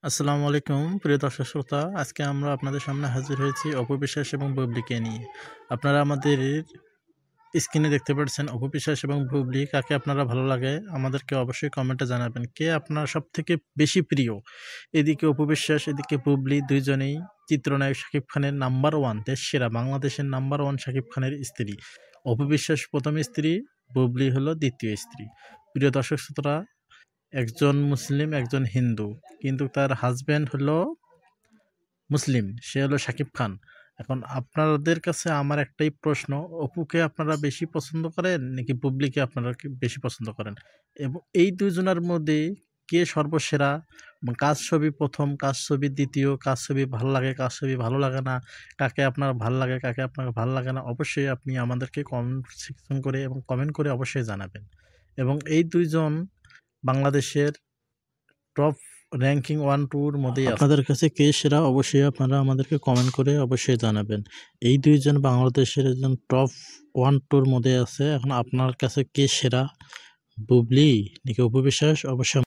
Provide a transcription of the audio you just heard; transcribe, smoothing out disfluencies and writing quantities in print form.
আসসালামু আলাইকুম প্রিয় দর্শক শ্রোতা। আজকে আমরা আপনাদের সামনে হাজির হয়েছি অপু বিশ্বাস এবং বুবলিকে নিয়ে। আপনারা আমাদের স্ক্রিনে দেখতে পাচ্ছেন অপু বিশ্বাস এবং বুবলি কাকে আপনারা ভালো লাগে আমাদেরকে অবশ্যই কমেন্টে জানাবেন। কে আপনার সবথেকে বেশি প্রিয়? এদিকে অপু বিশ্বাস, এদিকে বুবলি, দুইজনেই চিত্রনায়ক শাকিব খানের নাম্বার 1 দেশসেরা বাংলাদেশের নাম্বার 1 শাকিব খানের স্ত্রী। অপু বিশ্বাস ১ম স্ত্রী, বুবলি হলো ২য় স্ত্রী। প্রিয় দর্শক শ্রোতা, একজন মুসলিম, একজন হিন্দু। কিন্তু তার হাসব্যান্ড হলো মুসলিম, সে হলো শাকিব খান। এখন আপনাদের কাছে আমার একটাই প্রশ্ন, অপুকে আপনারা বেশি পছন্দ করেন নাকি বুবলিকে আপনারা বেশি পছন্দ করেন? এবং এই দুজনের মধ্যে কে সর্বসেরা? কার ছবি ১ম, কার ছবি ২য়, কার ছবি ভাল লাগে, কার ছবি ভালো লাগে না, কাকে আপনার ভাল লাগে, কাকে আপনার ভাল লাগে না, অবশ্যই আপনি আমাদেরকে কমেন্ট সেকশন করে এবং কমেন্ট করে অবশ্যই জানাবেন। এবং এই দুইজন বাংলাদেশের টপ র‍্যাংকিং 1-2 এর মধ্যেই আছে। আপনাদের কাছে কে সেরা অবশ্যই আপনারা আমাদেরকে কমেন্ট করে অবশ্যই জানাবেন। এই দুইজন বাংলাদেশের একজন টপ 1-2 এর মধ্যে আছে। এখন আপনার কাছে কে সেরা? বুবলি নাকি অপু বিশ্বাস? অবশ্যই